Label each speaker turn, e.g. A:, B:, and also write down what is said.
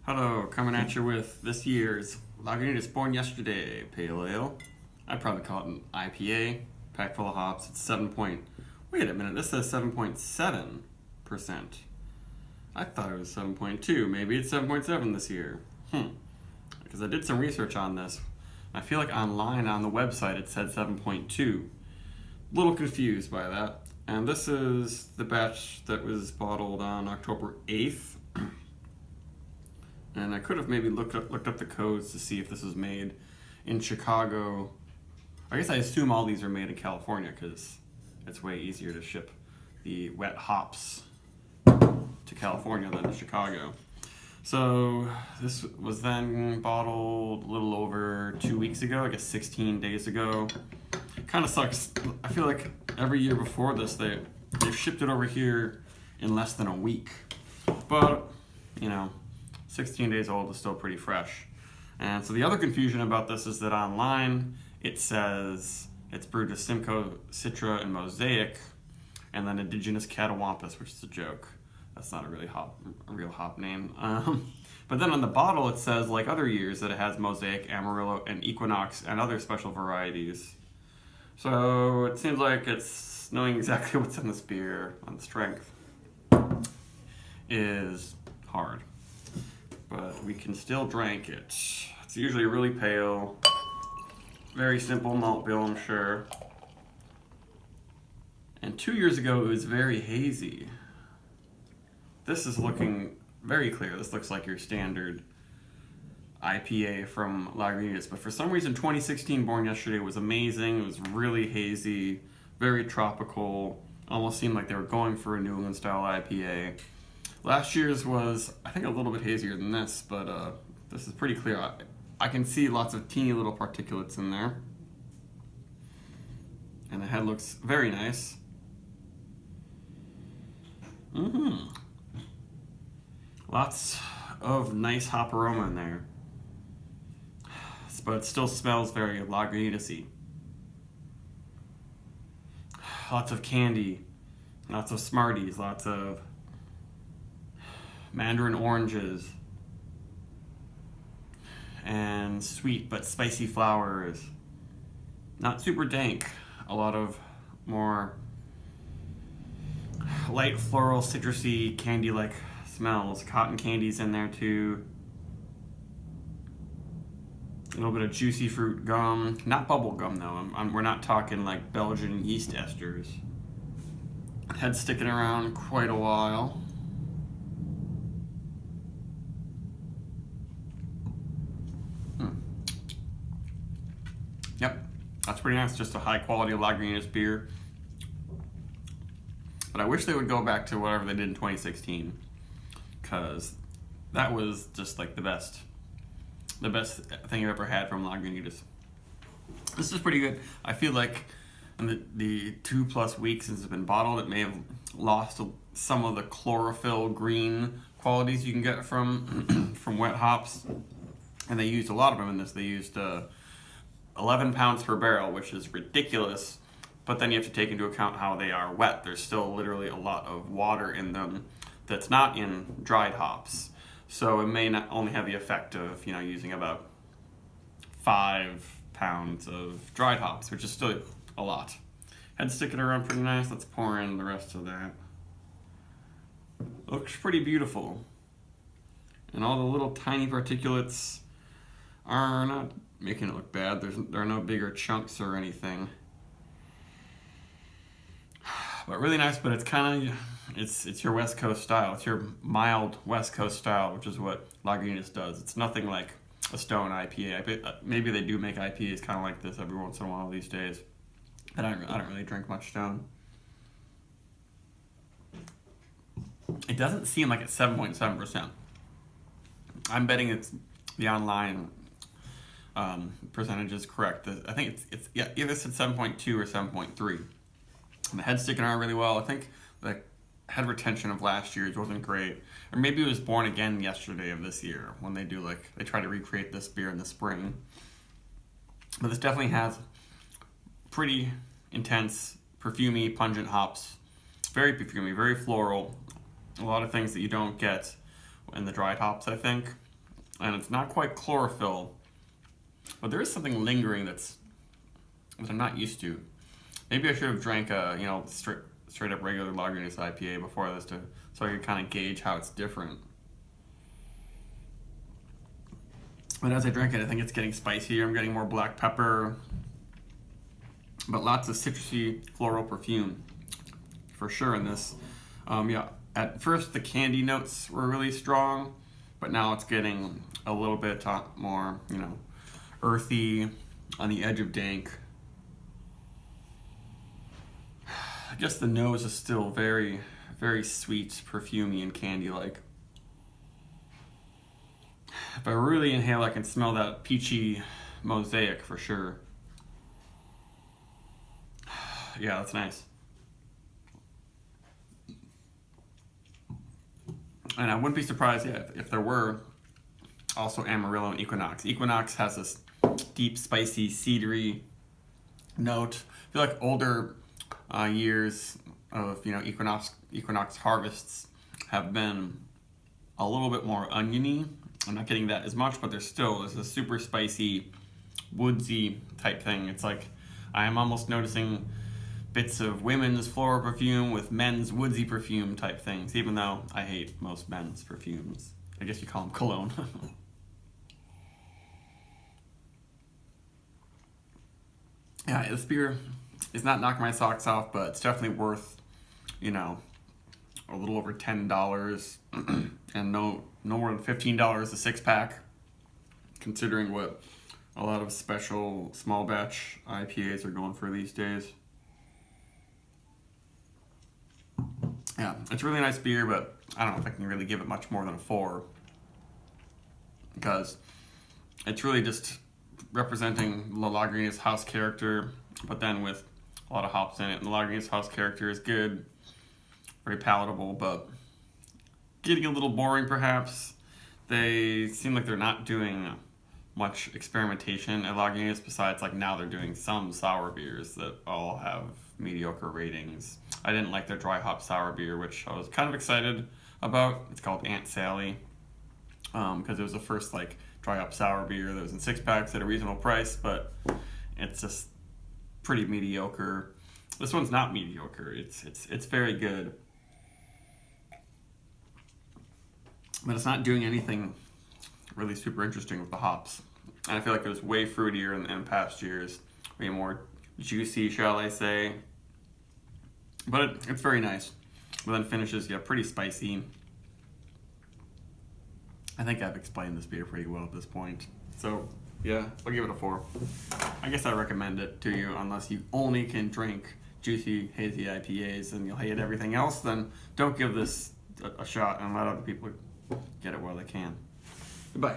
A: Hello, coming at you with this year's Lagunitas Born Yesterday Pale Ale. I'd probably call it an IPA, packed full of hops. It's 7 point. Wait a minute, this says 7.7%. I thought it was 7.2. Maybe it's 7.7 this year. Because I did some research on this. I feel like online on the website it said 7.2. A little confused by that. And this is the batch that was bottled on October 8th. And I could have maybe looked up the codes to see if this was made in Chicago. I guess I assume all these are made in California because it's way easier to ship the wet hops to California than to Chicago. So this was then bottled a little over 2 weeks ago, I guess 16 days ago. Kind of sucks. I feel like every year before this they've shipped it over here in less than a week. But, 16 days old is still pretty fresh. And so the other confusion about this is that online it says it's brewed with Simcoe, Citra, and Mosaic, and then Indigenous Catawampus, which is a joke. That's not a real hop name. But then on the bottle it says, like other years, that it has Mosaic, Amarillo, and Equinox, and other special varieties. So it seems like it's knowing exactly what's in this beer on the strength is hard. But we can still drink it. It's usually really pale, very simple malt bill, I'm sure. And 2 years ago it was very hazy. This is looking very clear. This looks like your standard IPA from Lagunitas. But for some reason 2016 Born Yesterday was amazing. It was really hazy, very tropical. Almost seemed like they were going for a New England style IPA. Last year's was, I think, a little bit hazier than this, but this is pretty clear. I can see lots of teeny little particulates in there. And the head looks very nice. Lots of nice hop aroma in there. But it still smells very Lagunitas-y. Lots of candy, lots of Smarties, lots of mandarin oranges, and sweet but spicy flowers. Not super dank. A lot of more light floral, citrusy, candy-like smells. Cotton candy's in there too. A little bit of juicy fruit gum. Not bubble gum though. We're not talking like Belgian yeast esters. Head sticking around quite a while. Yep, that's pretty nice. Just a high quality Lagunitas beer. But I wish they would go back to whatever they did in 2016, because that was just like the best thing I've ever had from Lagunitas. This is pretty good. I feel like in the 2+ weeks since it's been bottled, it may have lost some of the chlorophyll green qualities you can get from from wet hops. And they used a lot of them in this. They used 11 pounds per barrel, which is ridiculous. But then you have to take into account how they are wet. There's still literally a lot of water in them that's not in dried hops. So it may not only have the effect of, using about 5 pounds of dried hops, which is still a lot. Head sticking around pretty nice. Let's pour in the rest of that. Looks pretty beautiful. And all the little tiny particulates are not making it look bad. There are no bigger chunks or anything. But really nice, but it's kind of, it's your West Coast style. It's your mild West Coast style, which is what Lagunitas does. It's nothing like a Stone IPA. Maybe they do make IPAs kind of like this every once in a while these days. But I don't really drink much Stone. It doesn't seem like it's 7.7%. I'm betting it's the online percentage is correct. I think it's either said 7.2 or 7.3. And the head's sticking out really well. I think the head retention of last year's wasn't great. Or maybe it was Born Again Yesterday of this year when they they try to recreate this beer in the spring. But this definitely has pretty intense, perfumey, pungent hops. Very perfumey, very floral. A lot of things that you don't get in the dried hops, I think. and it's not quite chlorophyll, but there is something lingering that I'm not used to. Maybe I should have drank a straight up regular Lagunitas IPA before this so I could kind of gauge how it's different. But as I drink it, I think it's getting spicier. I'm getting more black pepper, but lots of citrusy floral perfume for sure in this. Yeah, at first the candy notes were really strong, but now it's getting a little bit more, earthy, on the edge of dank. I guess the nose is still very, very sweet, perfumey, and candy-like. If I really inhale, I can smell that peachy mosaic for sure. Yeah, that's nice. And I wouldn't be surprised if there were also Amarillo and Equinox. Equinox has this deep, spicy, cedary note. I feel like older years of Equinox harvests have been a little bit more oniony. I'm not getting that as much, but there's a super spicy, woodsy type thing. It's like I am almost noticing bits of women's floral perfume with men's woodsy perfume type things, even though I hate most men's perfumes. I guess you call them cologne. Yeah, this beer is not knocking my socks off, but it's definitely worth, a little over $10 and no more than $15 a six pack, considering what a lot of special small batch IPAs are going for these days. Yeah, it's a really nice beer, but I don't know if I can really give it much more than a 4, because it's really just representing the Lagunitas house character, but then with a lot of hops in it. And the Lagunitas house character is good, very palatable, but getting a little boring perhaps. They seem like they're not doing much experimentation at Lagunitas, besides now they're doing some sour beers that all have mediocre ratings. I didn't like their dry hop sour beer, which I was kind of excited about. It's called Aunt Sally, because it was the first dry hop sour beer that was in 6-packs at a reasonable price, but it's just pretty mediocre. This one's not mediocre. It's very good, but it's not doing anything really super interesting with the hops. And I feel like it was way fruitier in past years, way more juicy, shall I say. But it's very nice. But then finishes, pretty spicy. I think I've explained this beer pretty well at this point. So, yeah, I'll give it a 4. I guess I recommend it to you, unless you only can drink juicy, hazy IPAs and you'll hate everything else, then don't give this a shot and let other people get it while they can. Goodbye.